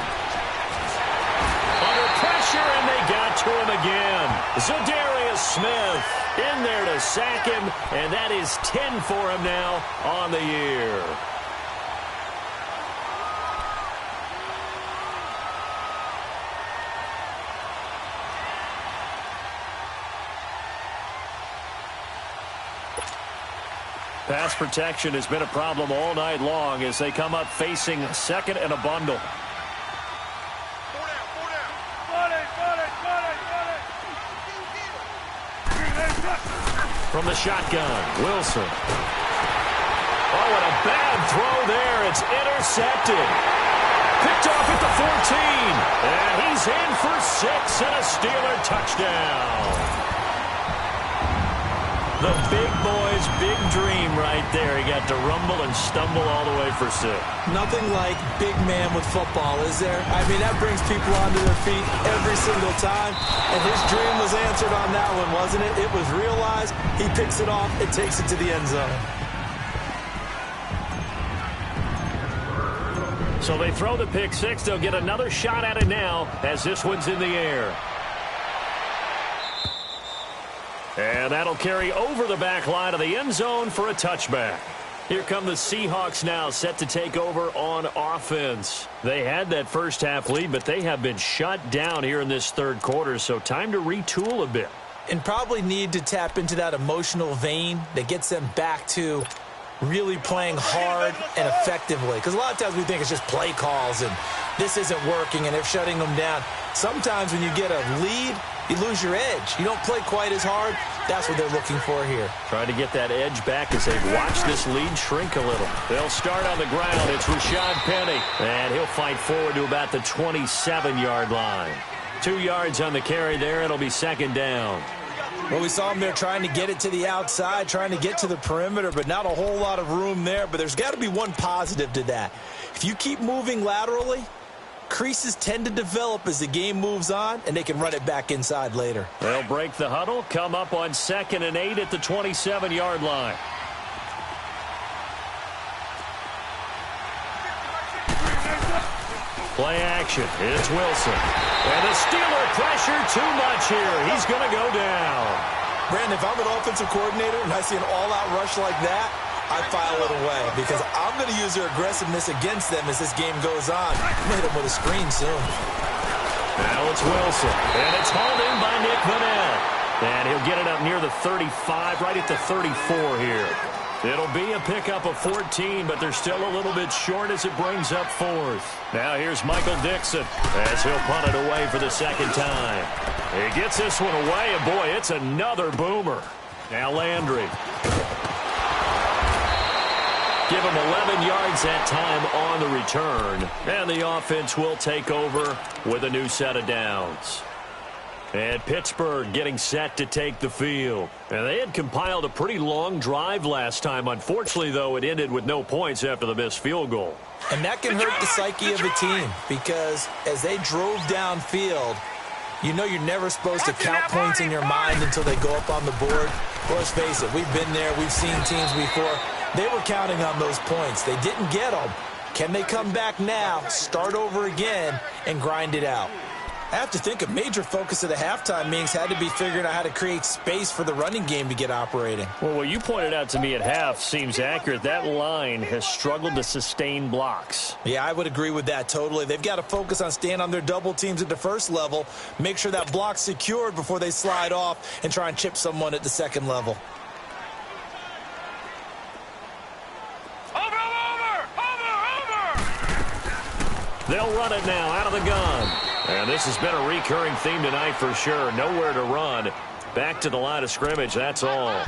Under pressure, and they got to him again. Zadarius Smith in there to sack him, and that is 10 for him now on the year. Pass protection has been a problem all night long as they come up facing 2nd and a bundle. From the shotgun, Wilson. Oh, and a bad throw there. It's intercepted. Picked off at the 14. And he's in for 6 and a Steeler touchdown. The big boy's big dream right there. He got to rumble and stumble all the way for 6. Nothing like big man with football, is there? I mean, that brings people onto their feet every single time. And his dream was answered on that one, wasn't it? It was realized. He picks it off and takes it to the end zone. So they throw the pick 6. They'll get another shot at it now as this one's in the air. And that'll carry over the back line of the end zone for a touchback. Here come the Seahawks now, set to take over on offense. They had that first half lead, but they have been shut down here in this 3rd quarter, so time to retool a bit. And probably need to tap into that emotional vein that gets them back to really playing hard and effectively. Because a lot of times we think it's just play calls and this isn't working and they're shutting them down. Sometimes when you get a lead, you lose your edge. You don't play quite as hard. That's what they're looking for here. Trying to get that edge back as they've watched this lead shrink a little. They'll start on the ground. It's Rashad Penny. And he'll fight forward to about the 27-yard line. 2 yards on the carry there. It'll be 2nd down. Well, we saw him there trying to get it to the outside, trying to get to the perimeter, but not a whole lot of room there. But there's got to be one positive to that. If you keep moving laterally, creases tend to develop as the game moves on, and they can run it back inside later. They'll break the huddle, come up on 2nd and 8 at the 27-yard line. Play action. It's Wilson. And the Steeler pressure too much here. He's going to go down. Brandon, if I'm an offensive coordinator and I see an all-out rush like that, I file it away because I'm going to use their aggressiveness against them as this game goes on. I'm going to hit them with a screen soon. Now it's Wilson. And it's hauled in by Nick Vanell. And he'll get it up near the 35, right at the 34 here. It'll be a pickup of 14, but they're still a little bit short as it brings up 4th. Now here's Michael Dixon as he'll punt it away for the 2nd time. He gets this one away, and boy, it's another boomer. Now Landry. Give him 11 yards that time on the return. And the offense will take over with a new set of downs. And Pittsburgh getting set to take the field. And they had compiled a pretty long drive last time. Unfortunately, though, it ended with no points after the missed field goal. And that can hurt the psyche of a team because as they drove downfield, you know you're never supposed to count points in your mind until they go up on the board. Well, let's face it, we've been there. We've seen teams before. They were counting on those points. They didn't get them. Can they come back now, start over again, and grind it out? I have to think a major focus of the halftime meetings had to be figuring out how to create space for the running game to get operating. Well, what you pointed out to me at half seems accurate. That line has struggled to sustain blocks. Yeah, I would agree with that totally. They've got to focus on staying on their double teams at the first level, make sure that block's secured before they slide off and try and chip someone at the second level. They'll run it now out of the gun. And this has been a recurring theme tonight for sure. Nowhere to run. Back to the line of scrimmage, that's all.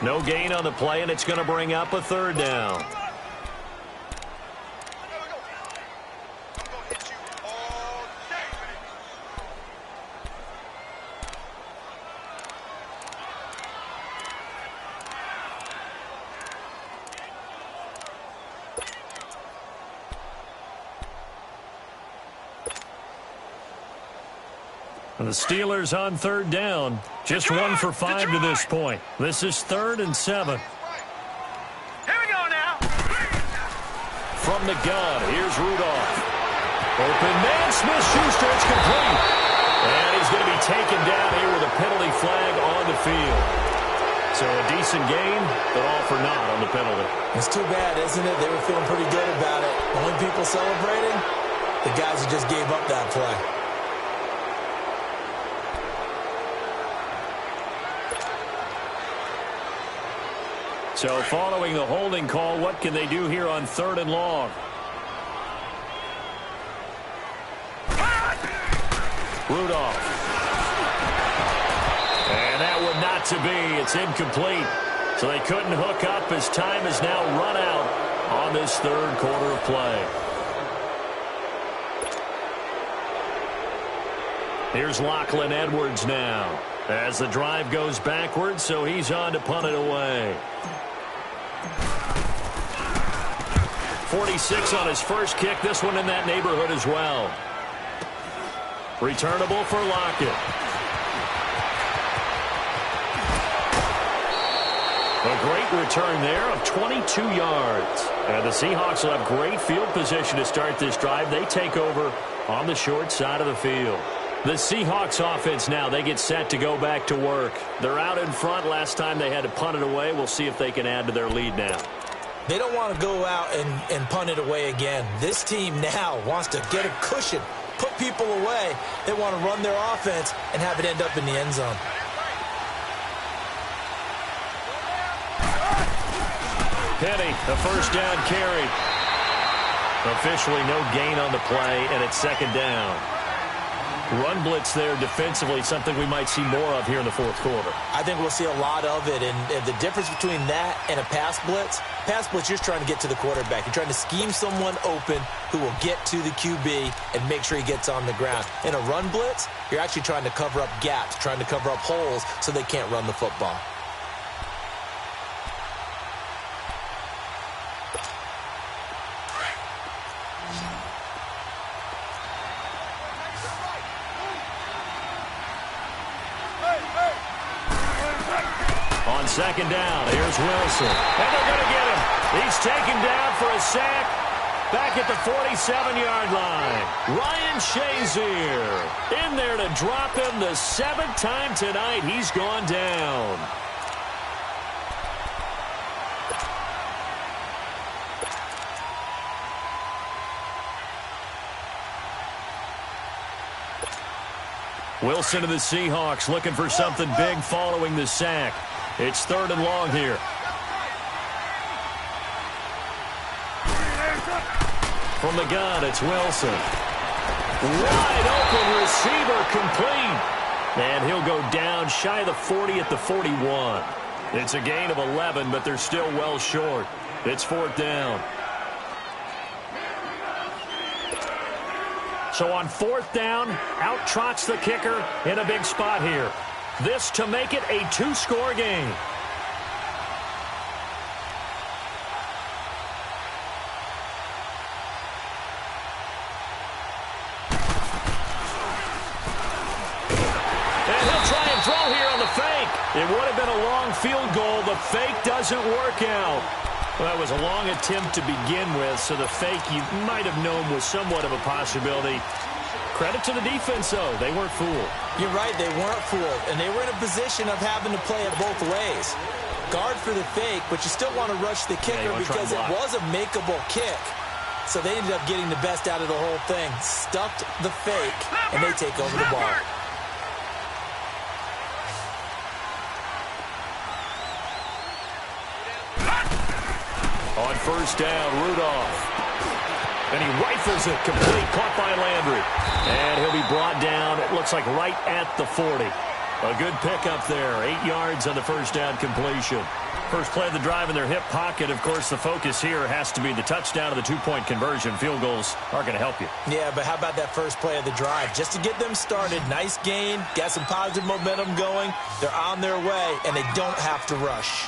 No gain on the play, and it's going to bring up a 3rd down. The Steelers on third down. Just 1 for 5 to this point. This is 3rd and 7. Here we go now. From the gun, here's Rudolph. Open man, Smith-Schuster, it's complete. And he's going to be taken down here with a penalty flag on the field. So a decent game, but all for naught on the penalty. It's too bad, isn't it? They were feeling pretty good about it. The only people celebrating, the guys who just gave up that play. So following the holding call, what can they do here on 3rd and long? Rudolph. And that one not to be. It's incomplete. So they couldn't hook up as time is now run out on this 3rd quarter of play. Here's Lachlan Edwards now as the drive goes backwards, so he's on to punt it away. 46 on his first kick. This one in that neighborhood as well. Returnable for Lockett. A great return there of 22 yards. And the Seahawks will have great field position to start this drive. They take over on the short side of the field. The Seahawks offense now, they get set to go back to work. They're out in front. Last time they had to punt it away. We'll see if they can add to their lead now. They don't want to go out and punt it away again. This team now wants to get a cushion, put people away. They want to run their offense and have it end up in the end zone. Penny, the first down carry. Officially no gain on the play, and it's 2nd down. Run blitz there defensively, something we might see more of here in the 4th quarter. I think we'll see a lot of it, and the difference between that and a pass blitz, you're just trying to get to the quarterback. You're trying to scheme someone open who will get to the QB and make sure he gets on the ground. In a run blitz, you're actually trying to cover up gaps, trying to cover up holes so they can't run the football. On 2nd down, here's Wilson. And they're going to get him. He's taken down for a sack back at the 47-yard line. Ryan Shazier in there to drop him the 7th time tonight. He's gone down. Wilson to the Seahawks looking for something big following the sack. It's 3rd and long here. From the gun, it's Wilson. Wide open receiver complete. And he'll go down shy of the 40 at the 41. It's a gain of 11, but they're still well short. It's 4th down. So on 4th down, out trots the kicker in a big spot here. This to make it a 2-score game. And he'll try and throw here on the fake. It would have been a long field goal. The fake doesn't work out. Well, that was a long attempt to begin with, so the fake you might have known was somewhat of a possibility. Credit to the defense, though. They weren't fooled. You're right, they weren't fooled, and they were in a position of having to play it both ways. Guard for the fake, but you still want to rush the kicker because it was a makeable kick. So they ended up getting the best out of the whole thing. Stuffed the fake, and they take over the ball. On 1st down, Rudolph. And he rifles it complete, caught by Landry. And he'll be brought down, it looks like right at the 40. A good pickup there, 8 yards on the 1st down completion. First play of the drive in their hip pocket. Of course, the focus here has to be the touchdown and the 2-point conversion. Field goals are going to help you. Yeah, but how about that first play of the drive? Just to get them started, nice gain, got some positive momentum going. They're on their way, and they don't have to rush.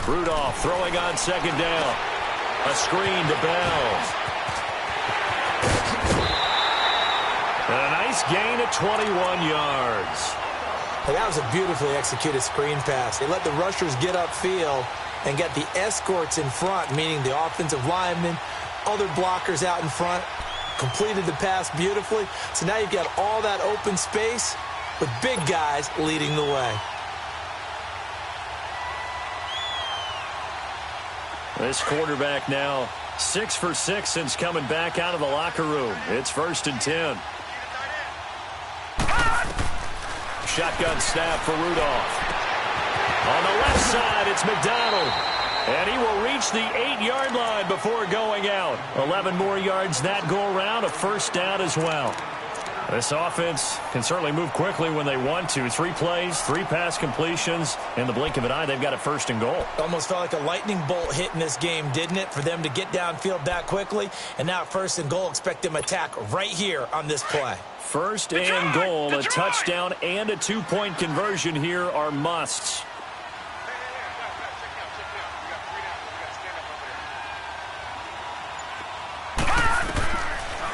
Rudolph throwing on 2nd down. A screen to Bell. And gain of 21 yards. Hey, that was a beautifully executed screen pass. They let the rushers get upfield and get the escorts in front, meaning the offensive linemen, other blockers out in front, completed the pass beautifully. So now you've got all that open space with big guys leading the way. This quarterback now 6 for 6 since coming back out of the locker room. It's 1st and 10. Shotgun snap for Rudolph. On the left side, it's McDonald. And he will reach the 8-yard line before going out. 11 more yards that go around, a first down as well. This offense can certainly move quickly when they want to. 3 plays, 3 pass completions. In the blink of an eye, they've got a 1st and goal. Almost felt like a lightning bolt hit in this game, didn't it? For them to get downfield that quickly. And now 1st and goal, expect them to attack right here on this play. 1st and goal, a touchdown and a 2-point conversion here are musts.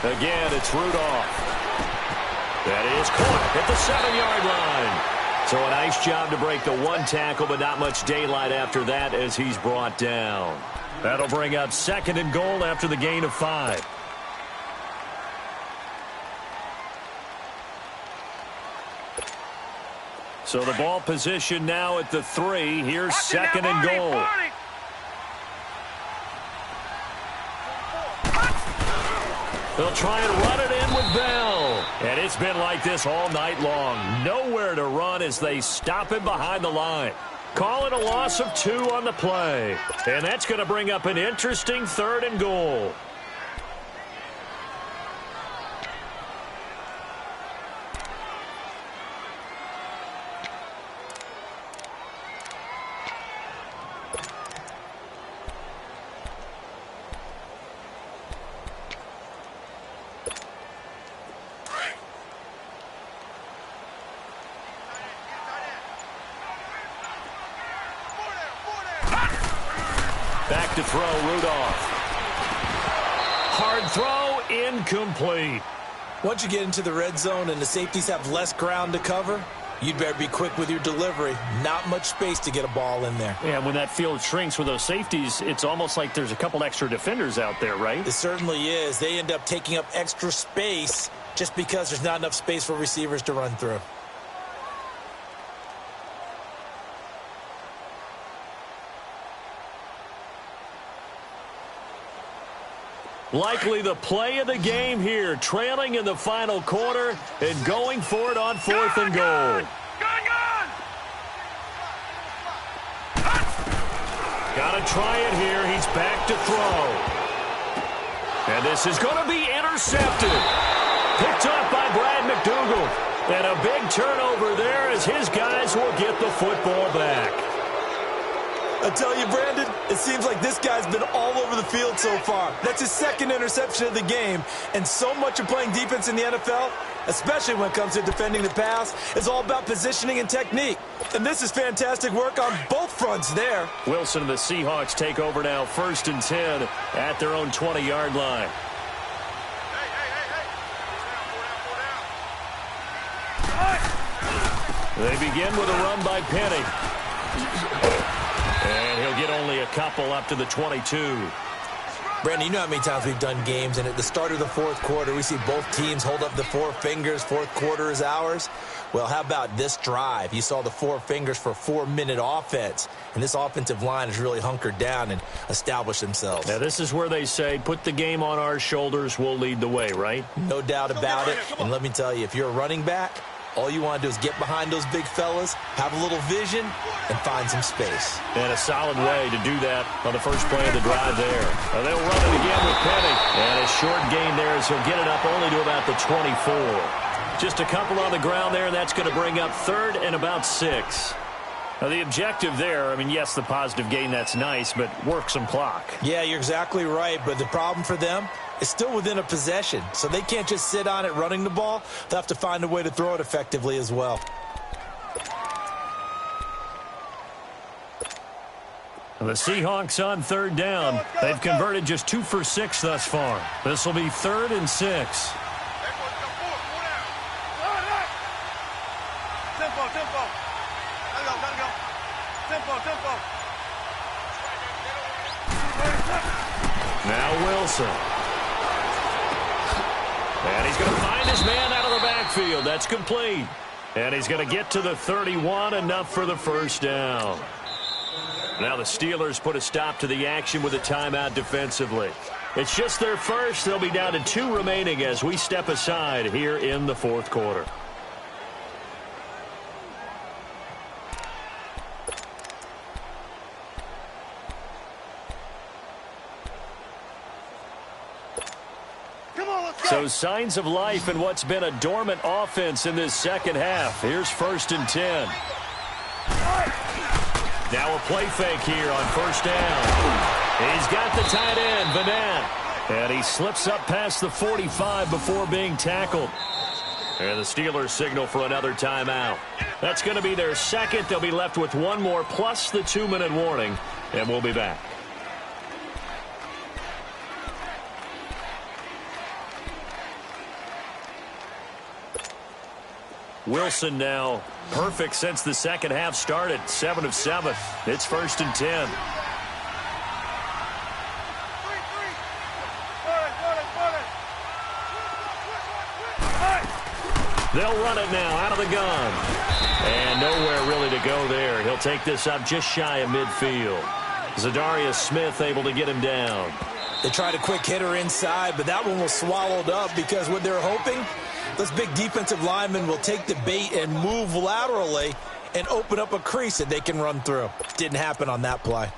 Again, it's Rudolph. That is caught at the 7-yard line. So a nice job to break the 1 tackle, but not much daylight after that as he's brought down. That'll bring up 2nd and goal after the gain of 5. So the ball position now at the 3. Here's 2nd and goal. They'll try and run it in with Bell. And it's been like this all night long. Nowhere to run as they stop him behind the line. Call it a loss of 2 on the play. And that's going to bring up an interesting 3rd and goal. Back to throw, Rudolph. Hard throw, incomplete. Once you get into the red zone and the safeties have less ground to cover, you'd better be quick with your delivery. Not much space to get a ball in there. Yeah, when that field shrinks with those safeties, it's almost like there's a couple extra defenders out there, right? It certainly is. They end up taking up extra space just because there's not enough space for receivers to run through. Likely the play of the game here, trailing in the final quarter and going for it on 4th and goal. Gotta try it here. He's back to throw. And this is going to be intercepted. Picked up by Brad McDougal. And a big turnover there as his guys will get the football back. I tell you, Brandon, it seems like this guy's been all over the field so far. That's his 2nd interception of the game. And so much of playing defense in the NFL, especially when it comes to defending the pass, is all about positioning and technique. And this is fantastic work on both fronts there. Wilson and the Seahawks take over now, 1st and 10 at their own 20-yard line. They begin with a run by Penny. And he'll get only a couple up to the 22. Brandon, you know how many times we've done games, and at the start of the 4th quarter, we see both teams hold up the 4 fingers, 4th quarter is ours. Well, how about this drive? You saw the 4 fingers for a 4-minute offense, and this offensive line has really hunkered down and established themselves. Now, this is where they say, put the game on our shoulders, we'll lead the way, right? No doubt about it, and let me tell you, if you're a running back, all you want to do is get behind those big fellas, have a little vision, and find some space. And a solid way to do that on the first play of the drive there. Now they'll run it again with Penny. And a short gain there as he'll get it up only to about the 24. Just a couple on the ground there, and that's going to bring up 3rd and about 6. Now the objective there, I mean, yes, the positive gain, that's nice, but work some clock. Yeah, you're exactly right, but the problem for them is still within a possession, so they can't just sit on it running the ball. They'll have to find a way to throw it effectively as well. The Seahawks on 3rd down. They've converted just 2 for 6 thus far. This will be 3rd and 6. Wilson. And he's going to find his man out of the backfield. That's complete. And he's going to get to the 31, enough for the first down. Now the Steelers put a stop to the action with a timeout defensively. It's just their first. They'll be down to 2 remaining as we step aside here in the fourth quarter. So signs of life in what's been a dormant offense in this second half. Here's 1st and 10. Now a play fake here on first down. He's got the tight end, Vanette. And he slips up past the 45 before being tackled. And the Steelers signal for another timeout. That's going to be their second. They'll be left with one more plus the 2-minute warning. And we'll be back. Wilson now perfect since the second half started. 7 of 7. It's 1st and 10. They'll run it now out of the gun. And nowhere really to go there. He'll take this up just shy of midfield. Zadarius Smith able to get him down. They tried a quick hitter inside, but that one was swallowed up because what they're hoping, this big defensive lineman will take the bait and move laterally and open up a crease that they can run through. Didn't happen on that play.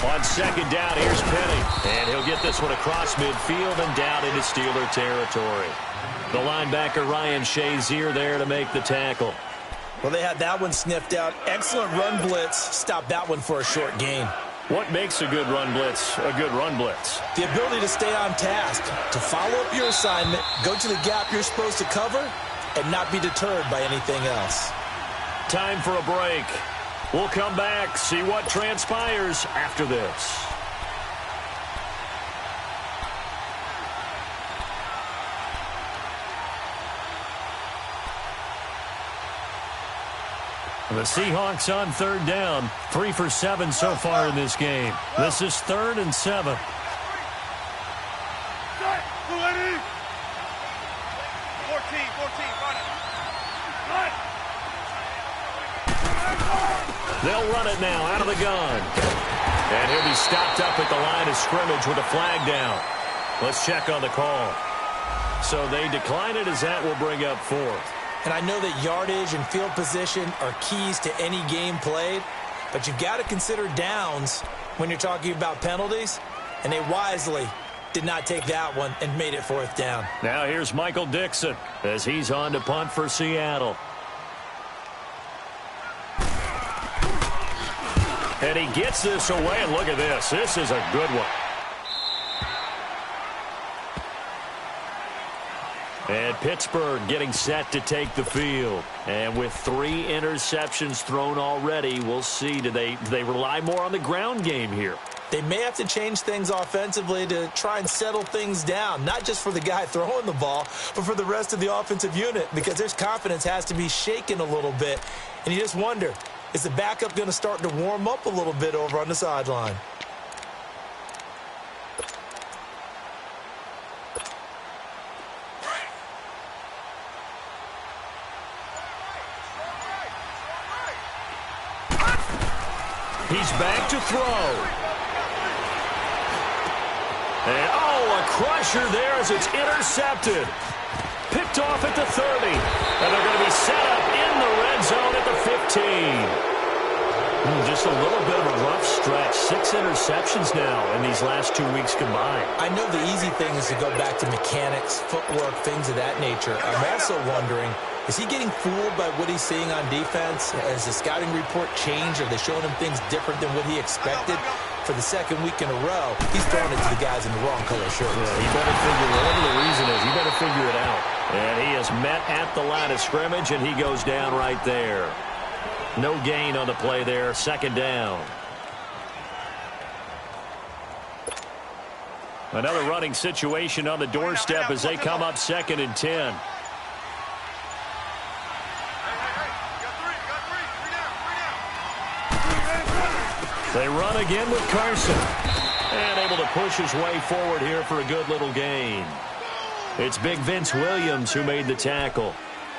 On second down, here's Penny. And he'll get this one across midfield and down into Steeler territory. The linebacker, Ryan Shazier, there to make the tackle. Well, they had that one sniffed out. Excellent run blitz. Stopped that one for a short gain. What makes a good run blitz a good run blitz? The ability to stay on task, to follow up your assignment, go to the gap you're supposed to cover, and not be deterred by anything else. Time for a break. We'll come back, see what transpires after this. The Seahawks on third down. 3 for 7 so far in this game. This is 3rd and 7. They'll run it now out of the gun. And he'll be stopped up at the line of scrimmage with a flag down. Let's check on the call. So they decline it as that will bring up 4th. And I know that yardage and field position are keys to any game played, but you've got to consider downs when you're talking about penalties, and they wisely did not take that one and made it 4th down. Now here's Michael Dixon as he's on to punt for Seattle. And he gets this away, and look at this. This is a good one. And Pittsburgh getting set to take the field. And with 3 interceptions thrown already, we'll see. Do they rely more on the ground game here? They may have to change things offensively to try and settle things down, not just for the guy throwing the ball, but for the rest of the offensive unit, because their confidence has to be shaken a little bit. And you just wonder, is the backup going to start to warm up a little bit over on the sideline? He's back to throw. And, a crusher there as it's intercepted. Picked off at the 30. And they're going to be set up in the red zone at the 15. Just a little bit of a rough stretch. 6 interceptions now in these last 2 weeks combined. I know the easy thing is to go back to mechanics, footwork, things of that nature. I'm also wondering, is he getting fooled by what he's seeing on defense? Has the scouting report changed? Are they showing him things different than what he expected? For the second week in a row, he's throwing it to the guys in the wrong color shirts. Yeah, he better figure, whatever the reason is, he better figure it out. And he is met at the line of scrimmage, and he goes down right there. No gain on the play there. Second down. Another running situation on the doorstep as they come up 2nd and 10. They run again with Carson. And able to push his way forward here for a good little gain. It's big Vince Williams who made the tackle.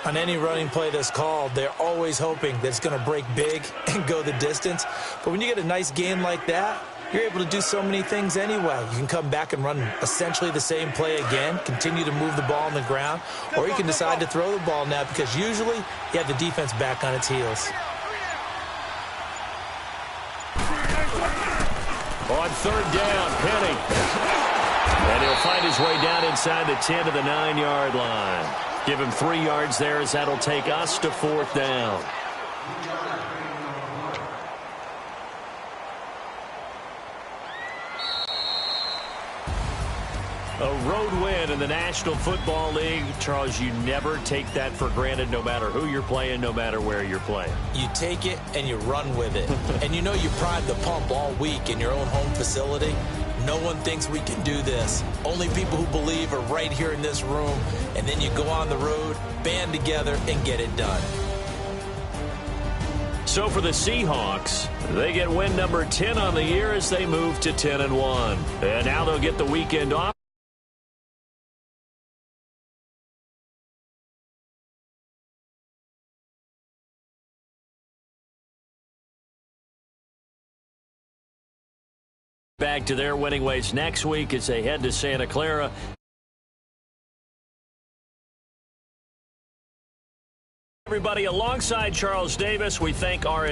On any running play that's called, they're always hoping that it's going to break big and go the distance. But when you get a nice gain like that, you're able to do so many things anyway. You can come back and run essentially the same play again, continue to move the ball on the ground, or you can decide to throw the ball now because usually you have the defense back on its heels. On 3rd down, Penny. And he'll find his way down inside the 10 to the 9-yard line. Give him 3 yards there as that'll take us to 4th down. A road win in the National Football League. Charles, you never take that for granted no matter who you're playing, no matter where you're playing. You take it and you run with it. And you know you prime the pump all week in your own home facility. No one thinks we can do this. Only people who believe are right here in this room. And then you go on the road, band together, and get it done. So for the Seahawks, they get win number 10 on the year as they move to 10-1. And now they'll get the weekend off. Back to their winning ways next week as they head to Santa Clara. Everybody, alongside Charles Davis, we thank our